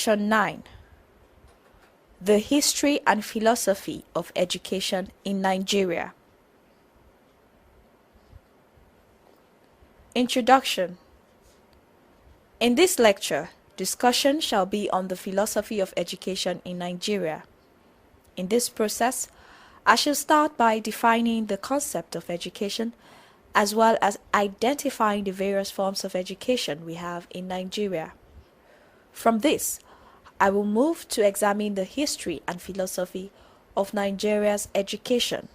Section 9. The History and Philosophy of Education in Nigeria. Introduction. In this lecture, discussion shall be on the philosophy of education in Nigeria. In this process, I shall start by defining the concept of education as well as identifying the various forms of education we have in Nigeria. From this, I will move to examine the history and philosophy of Nigeria's education.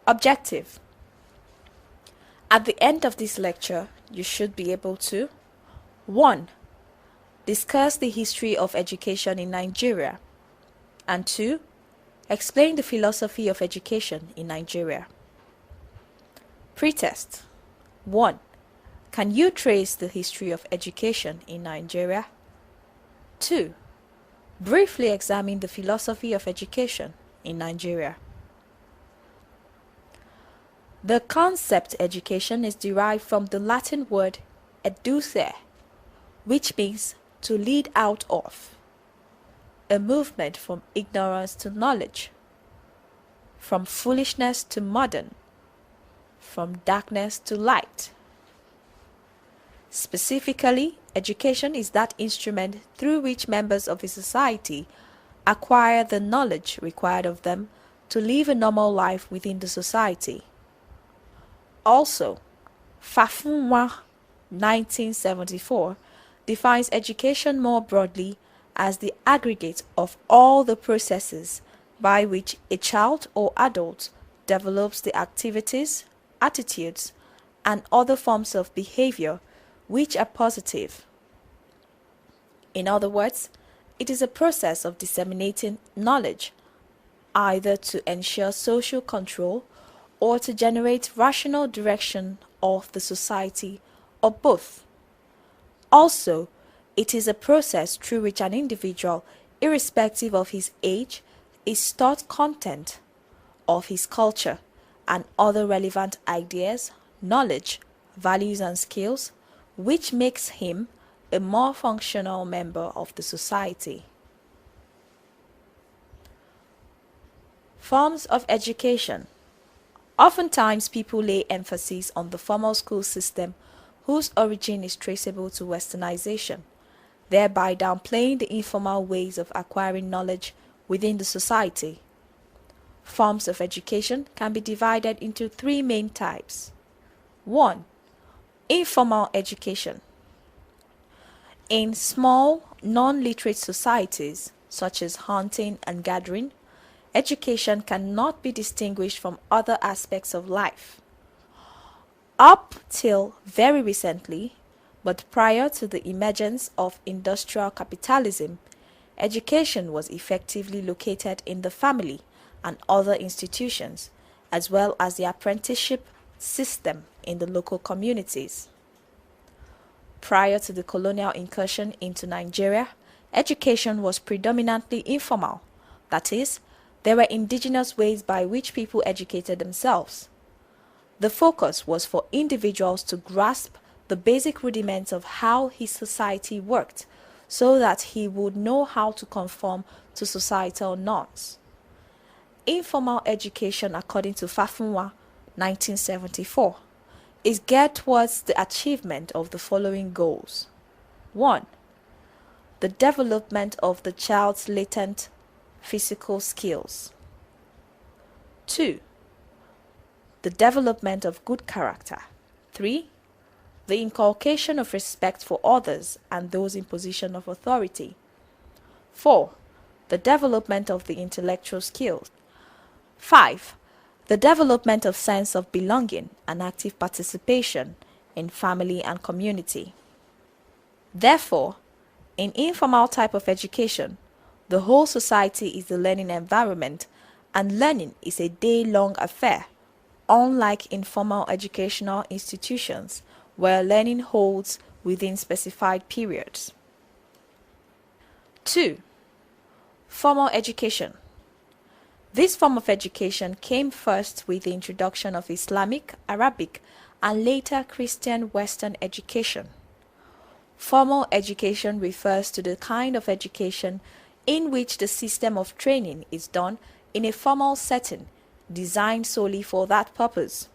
Objective. At the end of this lecture, you should be able to 1. Discuss the history of education in Nigeria, and 2. Explain the philosophy of education in Nigeria. Pretest. 1. Can you trace the history of education in Nigeria? 2. Briefly examine the philosophy of education in Nigeria. The concept education is derived from the Latin word educere, which means to lead out of, a movement from ignorance to knowledge, from foolishness to modern, from darkness to light. Specifically, education is that instrument through which members of a society acquire the knowledge required of them to live a normal life within the society. Also, Fafunwa 1974 defines education more broadly as the aggregate of all the processes by which a child or adult develops the activities, attitudes, and other forms of behavior which are positive. In other words, it is a process of disseminating knowledge, either to ensure social control or to generate rational direction of the society, or both. Also, it is a process through which an individual, irrespective of his age, is taught content of his culture and other relevant ideas, knowledge, values, and skills, which makes him a more functional member of the society. Forms of education. Oftentimes, people lay emphasis on the formal school system whose origin is traceable to westernization, thereby downplaying the informal ways of acquiring knowledge within the society. Forms of education can be divided into 3 main types. 1. Informal education. In small, non-literate societies, such as hunting and gathering, education cannot be distinguished from other aspects of life. Up till very recently, but prior to the emergence of industrial capitalism, education was effectively located in the family and other institutions, as well as the apprenticeship system in the local communities. Prior to the colonial incursion into Nigeria, education was predominantly informal, that is, there were indigenous ways by which people educated themselves. The focus was for individuals to grasp the basic rudiments of how his society worked so that he would know how to conform to societal norms. Informal education, according to Fafunwa 1974, is geared towards the achievement of the following goals. 1. The development of the child's latent physical skills. 2. The development of good character. 3. The inculcation of respect for others and those in position of authority. 4. The development of the intellectual skills. 5. The development of sense of belonging and active participation in family and community. Therefore, in informal type of education, the whole society is the learning environment, and learning is a day-long affair, unlike informal educational institutions where learning holds within specified periods. 2. Formal education. This form of education came first with the introduction of Islamic, Arabic, and later Christian Western education. Formal education refers to the kind of education in which the system of training is done in a formal setting designed solely for that purpose.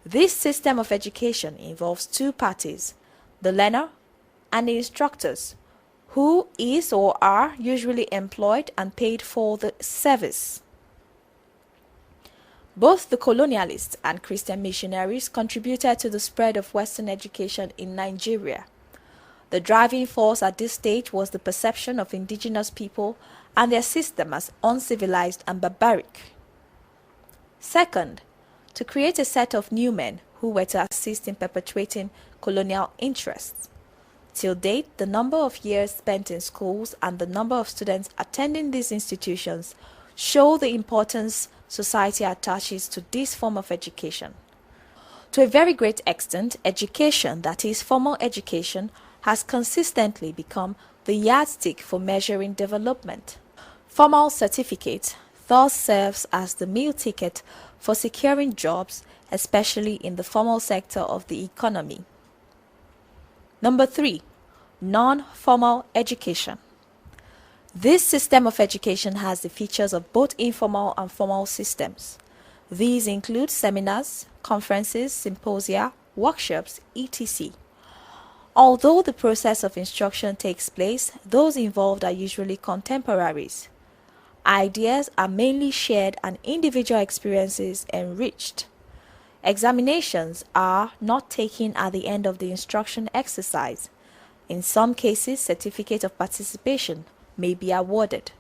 This system of education involves two parties, the learner and the instructors, who is or are usually employed and paid for the service. Both the colonialists and Christian missionaries contributed to the spread of Western education in Nigeria. The driving force at this stage was the perception of indigenous people and their system as uncivilized and barbaric. Second, to create a set of new men who were to assist in perpetuating colonial interests. Till date, the number of years spent in schools and the number of students attending these institutions show the importance society attaches to this form of education. To a very great extent, education, that is, formal education, has consistently become the yardstick for measuring development. Formal certificate thus serves as the meal ticket for securing jobs, especially in the formal sector of the economy. Number 3. Non-formal education. This system of education has the features of both informal and formal systems. These include seminars, conferences, symposia, workshops, etc. Although the process of instruction takes place, those involved are usually contemporaries. Ideas are mainly shared and individual experiences enriched. Examinations are not taken at the end of the instruction exercise. In some cases, certificate of participation may be awarded.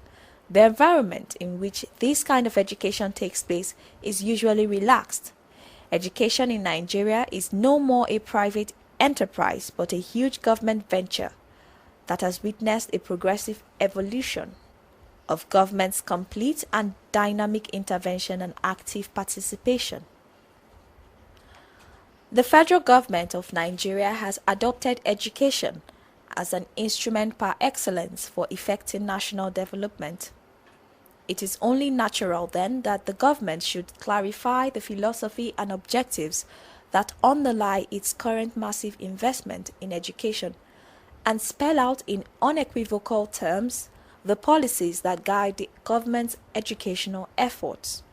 The environment in which this kind of education takes place is usually relaxed. Education in Nigeria is no more a private enterprise but a huge government venture that has witnessed a progressive evolution of government's complete and dynamic intervention and active participation. The federal government of Nigeria has adopted education as an instrument par excellence for effecting national development. It is only natural then that the government should clarify the philosophy and objectives that underlie its current massive investment in education and spell out in unequivocal terms the policies that guide the government's educational efforts.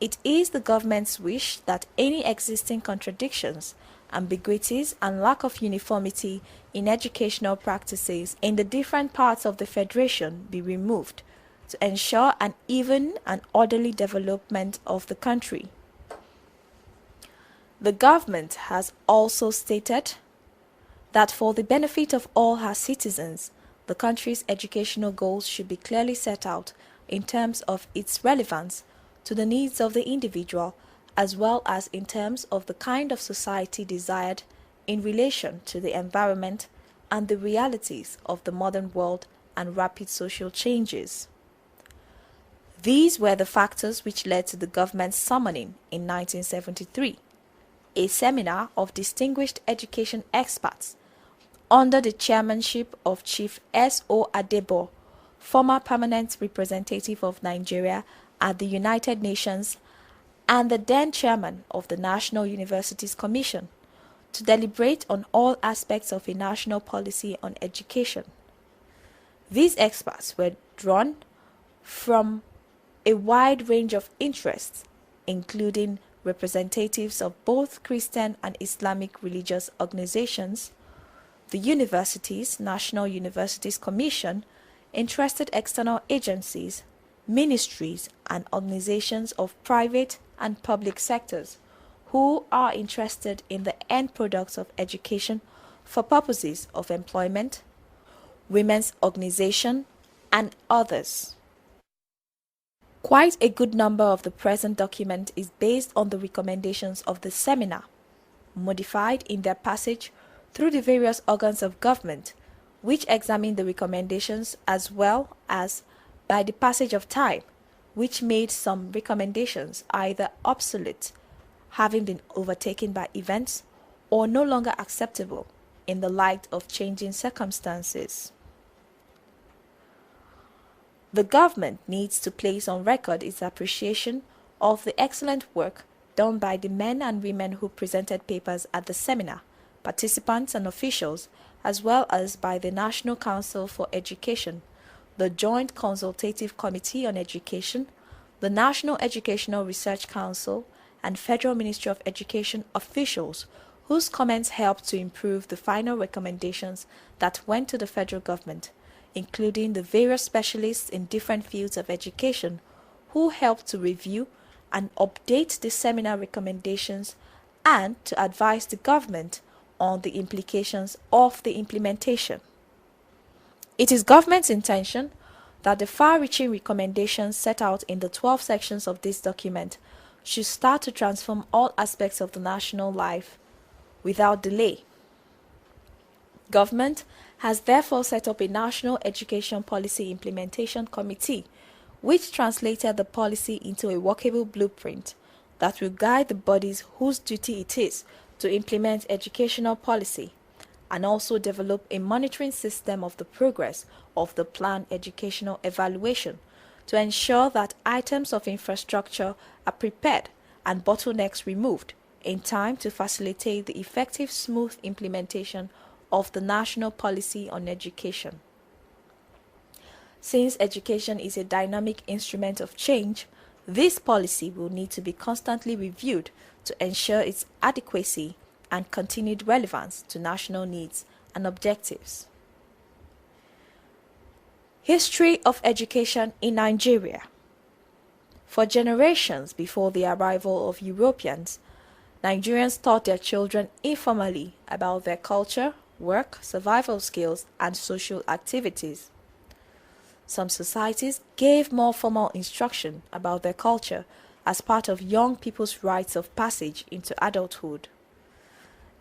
It is the government's wish that any existing contradictions, ambiguities, and lack of uniformity in educational practices in the different parts of the Federation be removed to ensure an even and orderly development of the country. The government has also stated that for the benefit of all her citizens, the country's educational goals should be clearly set out in terms of its relevance to the needs of the individual as well as in terms of the kind of society desired in relation to the environment and the realities of the modern world and rapid social changes. These were the factors which led to the government's summoning in 1973 a seminar of distinguished education experts under the chairmanship of Chief S.O. former permanent representative of Nigeria at the United Nations and the then chairman of the National Universities Commission, to deliberate on all aspects of a national policy on education. These experts were drawn from a wide range of interests, including representatives of both Christian and Islamic religious organizations, the universities, National Universities Commission, interested external agencies, ministries, and organizations of private and public sectors who are interested in the end products of education for purposes of employment, women's organization, and others. Quite a good number of the present document is based on the recommendations of the seminar, modified in their passage through the various organs of government, which examine the recommendations as well as by the passage of time, which made some recommendations either obsolete, having been overtaken by events, or no longer acceptable in the light of changing circumstances. The government needs to place on record its appreciation of the excellent work done by the men and women who presented papers at the seminar, participants and officials, as well as by the National Council for Education, the Joint Consultative Committee on Education, the National Educational Research Council, and Federal Ministry of Education officials, whose comments helped to improve the final recommendations that went to the federal government, including the various specialists in different fields of education who helped to review and update the seminar recommendations and to advise the government on the implications of the implementation. It is government's intention that the far-reaching recommendations set out in the 12 sections of this document should start to transform all aspects of the national life without delay. Government has therefore set up a National Education Policy Implementation Committee, which translated the policy into a workable blueprint that will guide the bodies whose duty it is to implement educational policy, and also develop a monitoring system of the progress of the planned educational evaluation to ensure that items of infrastructure are prepared and bottlenecks removed in time to facilitate the effective, smooth implementation of the national policy on education. Since education is a dynamic instrument of change, this policy will need to be constantly reviewed to ensure its adequacy and continued relevance to national needs and objectives. History of education in Nigeria. For generations before the arrival of Europeans, Nigerians taught their children informally about their culture, work, survival skills, and social activities. Some societies gave more formal instruction about their culture as part of young people's rites of passage into adulthood.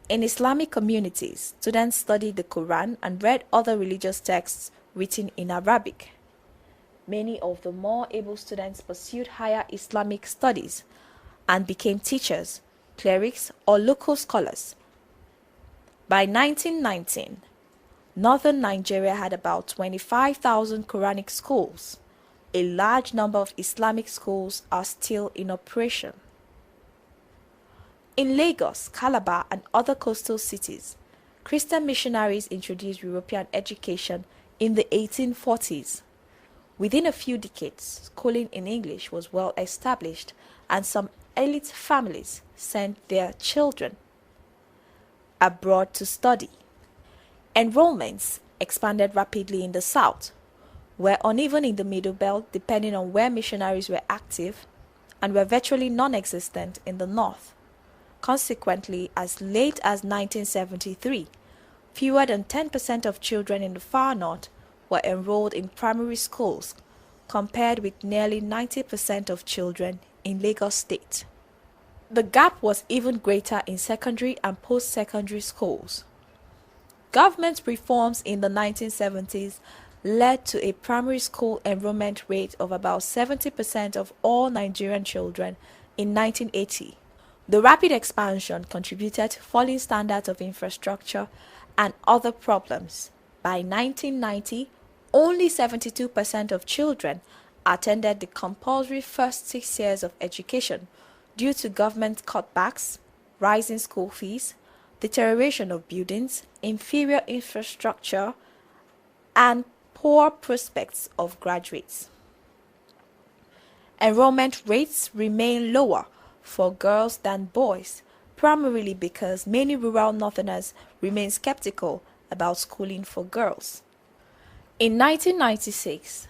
In Islamic communities, students studied the Quran and read other religious texts written in Arabic. Many of the more able students pursued higher Islamic studies and became teachers, clerics, or local scholars. By 1919, northern Nigeria had about 25,000 Quranic schools. A large number of Islamic schools are still in operation. In Lagos, Calabar, and other coastal cities, Christian missionaries introduced European education in the 1840s. Within a few decades, schooling in English was well established, and some elite families sent their children abroad to study. Enrollments expanded rapidly in the south, were uneven in the middle belt depending on where missionaries were active, and were virtually non-existent in the north. Consequently, as late as 1973, fewer than 10% of children in the far north were enrolled in primary schools, compared with nearly 90% of children in Lagos State. The gap was even greater in secondary and post-secondary schools. Government reforms in the 1970s led to a primary school enrollment rate of about 70% of all Nigerian children in 1980. The rapid expansion contributed to falling standards of infrastructure and other problems. By 1990, only 72% of children attended the compulsory first 6 years of education due to government cutbacks, rising school fees, deterioration of buildings, inferior infrastructure, and poor prospects of graduates. Enrollment rates remain lower for girls than boys, primarily because many rural northerners remain skeptical about schooling for girls. In 1996,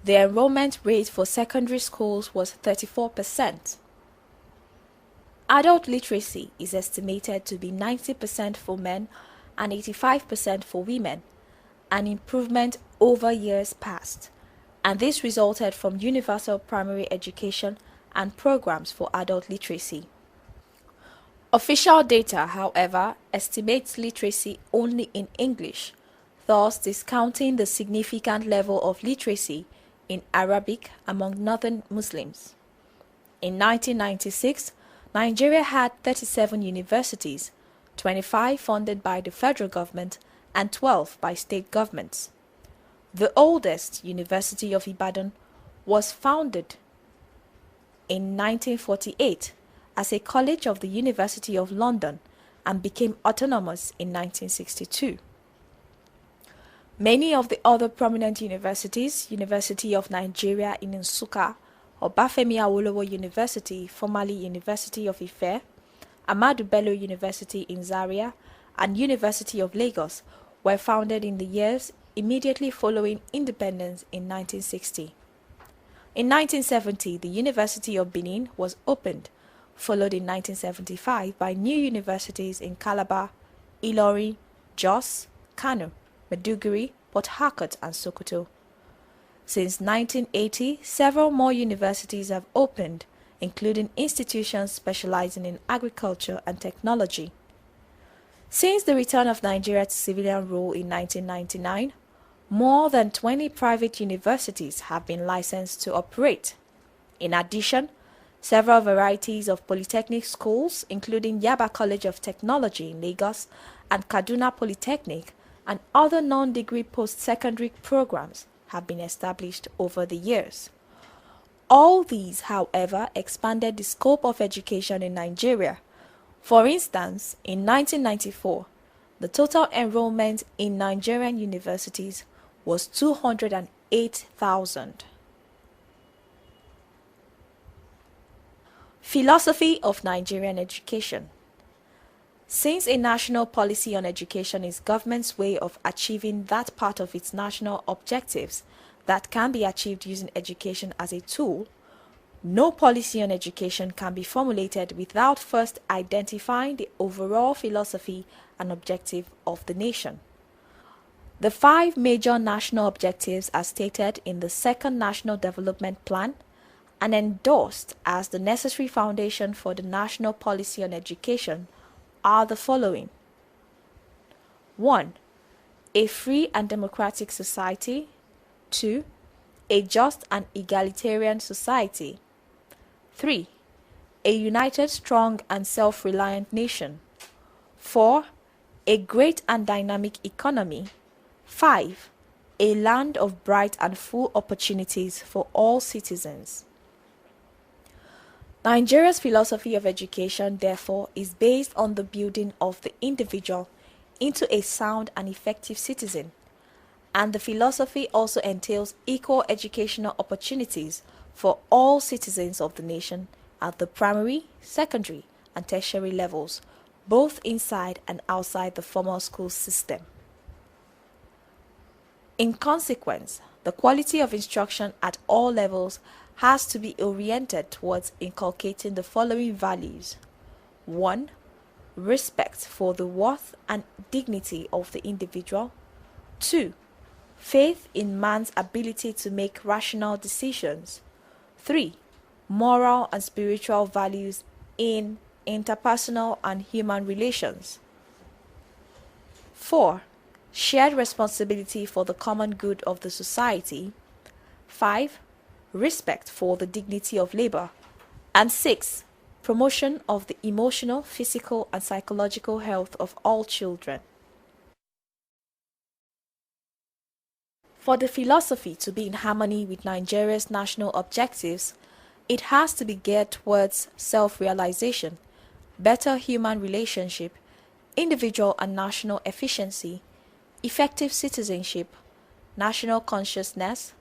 the enrollment rate for secondary schools was 34%. Adult literacy is estimated to be 90% for men and 85% for women, an improvement over years past, and this resulted from universal primary education and programs for adult literacy. Official data, however, estimates literacy only in English, thus discounting the significant level of literacy in Arabic among northern Muslims. In 1996, Nigeria had 37 universities, 25 funded by the federal government and 12 by state governments. The oldest, University of Ibadan, was founded in 1948 as a college of the University of London and became autonomous in 1962. Many of the other prominent universities, University of Nigeria in Nsukka, Obafemi Awolowo University, formerly University of Ife, Ahmadu Bello University in Zaria, and University of Lagos, were founded in the years immediately following independence in 1960. In 1970, the University of Benin was opened, followed in 1975 by new universities in Calabar, Ilorin, Jos, Kano, Maiduguri, Port Harcourt, and Sokoto. Since 1980, several more universities have opened, including institutions specializing in agriculture and technology. Since the return of Nigeria to civilian rule in 1999, more than 20 private universities have been licensed to operate. In addition, several varieties of polytechnic schools, including Yaba College of Technology in Lagos and Kaduna Polytechnic, and other non-degree post-secondary programs have been established over the years. All these, however, expanded the scope of education in Nigeria. For instance, in 1994, the total enrollment in Nigerian universities was 208,000. Philosophy of Nigerian education. Since a national policy on education is government's way of achieving that part of its national objectives that can be achieved using education as a tool, no policy on education can be formulated without first identifying the overall philosophy and objective of the nation. The 5 major national objectives are stated in the Second National Development Plan and endorsed as the necessary foundation for the national policy on education are the following. 1. A free and democratic society. 2. A just and egalitarian society. 3. A united, strong, and self-reliant nation. 4. A great and dynamic economy. 5. A land of bright and full opportunities for all citizens. Nigeria's philosophy of education, therefore, is based on the building of the individual into a sound and effective citizen, and the philosophy also entails equal educational opportunities for all citizens of the nation at the primary, secondary, and tertiary levels, both inside and outside the formal school system. In consequence, the quality of instruction at all levels has to be oriented towards inculcating the following values. 1. Respect for the worth and dignity of the individual. 2. Faith in man's ability to make rational decisions. 3. Moral and spiritual values in interpersonal and human relations. 4. Shared responsibility for the common good of the society. 5. Respect for the dignity of labor. And 6. Promotion of the emotional, physical, and psychological health of all children. For the philosophy to be in harmony with Nigeria's national objectives, it has to be geared towards self-realization, better human relationship, individual and national efficiency, effective citizenship, national consciousness,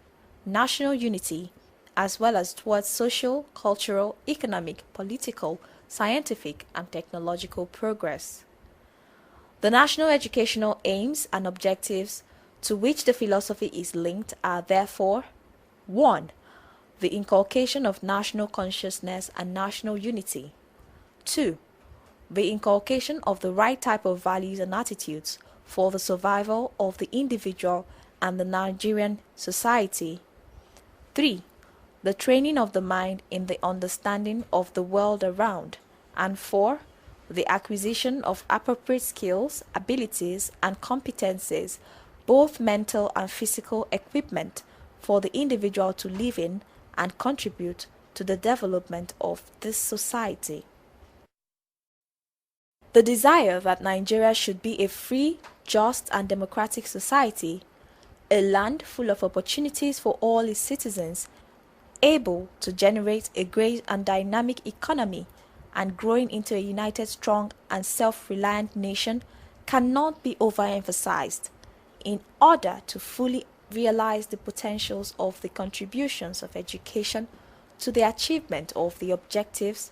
national unity, as well as towards social, cultural, economic, political, scientific, and technological progress. The national educational aims and objectives to which the philosophy is linked are therefore: 1. The inculcation of national consciousness and national unity. 2. The inculcation of the right type of values and attitudes for the survival of the individual and the Nigerian society. 3. The training of the mind in the understanding of the world around. And 4. The acquisition of appropriate skills, abilities, and competencies, both mental and physical equipment, for the individual to live in and contribute to the development of this society. The desire that Nigeria should be a free, just, and democratic society, a land full of opportunities for all its citizens, able to generate a great and dynamic economy, and growing into a united, strong, and self-reliant nation cannot be overemphasized. In order to fully realize the potentials of the contributions of education to the achievement of the objectives,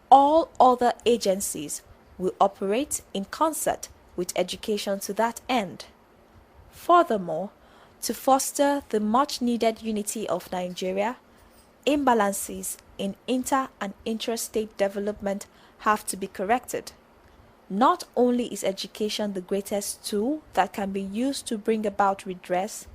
all other agencies will operate in concert with education to that end. Furthermore, to foster the much-needed unity of Nigeria, imbalances in inter- and intrastate development have to be corrected. Not only is education the greatest tool that can be used to bring about redress,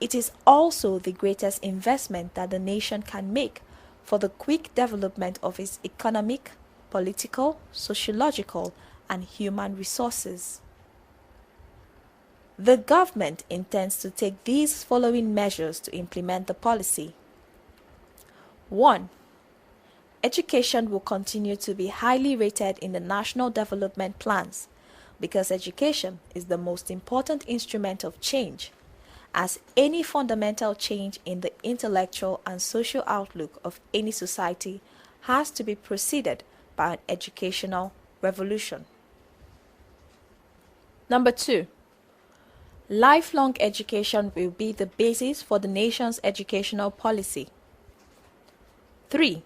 it is also the greatest investment that the nation can make for the quick development of its economic, political, sociological, and human resources. The government intends to take these following measures to implement the policy. 1. Education will continue to be highly rated in the national development plans because education is the most important instrument of change, as any fundamental change in the intellectual and social outlook of any society has to be preceded by an educational revolution. Number 2. Lifelong education will be the basis for the nation's educational policy. 3.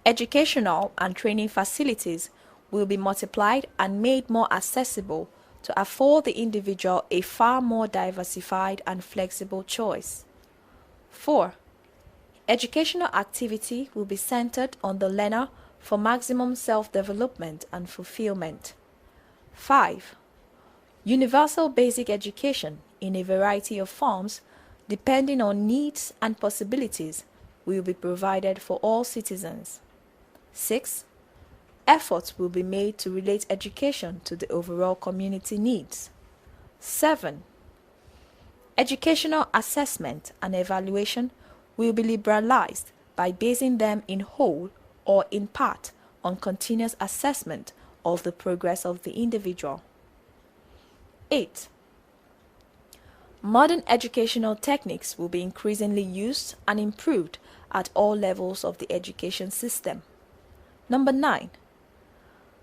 Educational and training facilities will be multiplied and made more accessible to afford the individual a far more diversified and flexible choice. 4. Educational activity will be centered on the learner for maximum self-development and fulfillment. 5. Universal basic education in a variety of forms, depending on needs and possibilities, will be provided for all citizens. 6. Efforts will be made to relate education to the overall community needs. 7. Educational assessment and evaluation will be liberalized by basing them in whole or in part on continuous assessment of the progress of the individual. 8. Modern educational techniques will be increasingly used and improved at all levels of the education system. Number 9.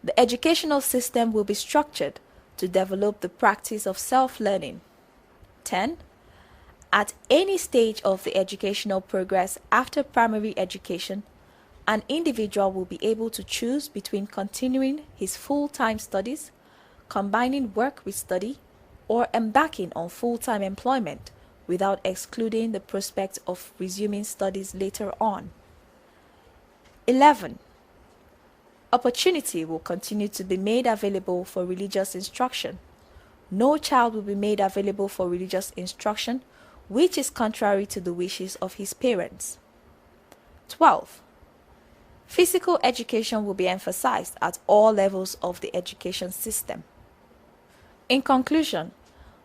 The educational system will be structured to develop the practice of self-learning. 10. At any stage of the educational progress after primary education, an individual will be able to choose between continuing his full-time studies, combining work with study, or embarking on full-time employment without excluding the prospect of resuming studies later on. 11. Opportunity will continue to be made available for religious instruction. No child will be made available for religious instruction which is contrary to the wishes of his parents. 12. Physical education will be emphasized at all levels of the education system. In conclusion,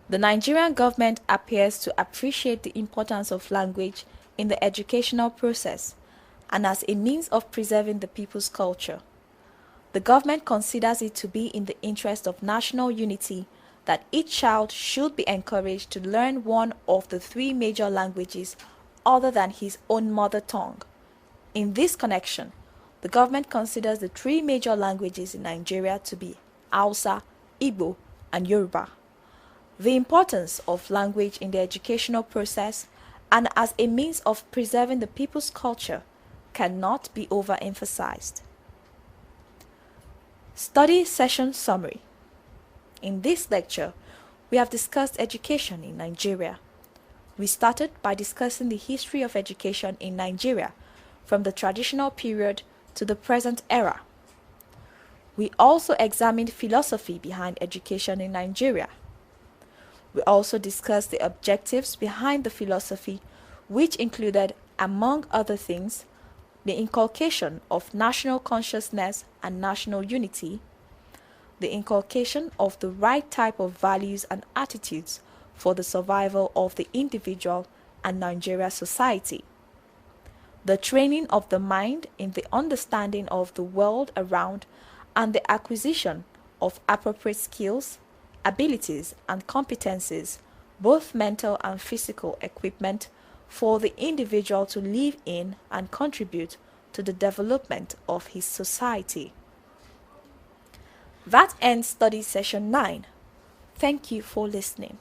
the Nigerian government appears to appreciate the importance of language in the educational process and as a means of preserving the people's culture. The government considers it to be in the interest of national unity that each child should be encouraged to learn one of the 3 major languages other than his own mother tongue. In this connection, the government considers the 3 major languages in Nigeria to be Hausa, Igbo, and Yoruba. The importance of language in the educational process and as a means of preserving the people's culture cannot be overemphasized. Study session summary. In this lecture, we have discussed education in Nigeria. We started by discussing the history of education in Nigeria from the traditional period to the present era. We also examined philosophy behind education in Nigeria. We also discussed the objectives behind the philosophy, which included, among other things, the inculcation of national consciousness and national unity, the inculcation of the right type of values and attitudes for the survival of the individual and Nigeria society, the training of the mind in the understanding of the world around, and the acquisition of appropriate skills, abilities, and competencies, both mental and physical equipment, for the individual to live in and contribute to the development of his society. That ends study session 9. Thank you for listening.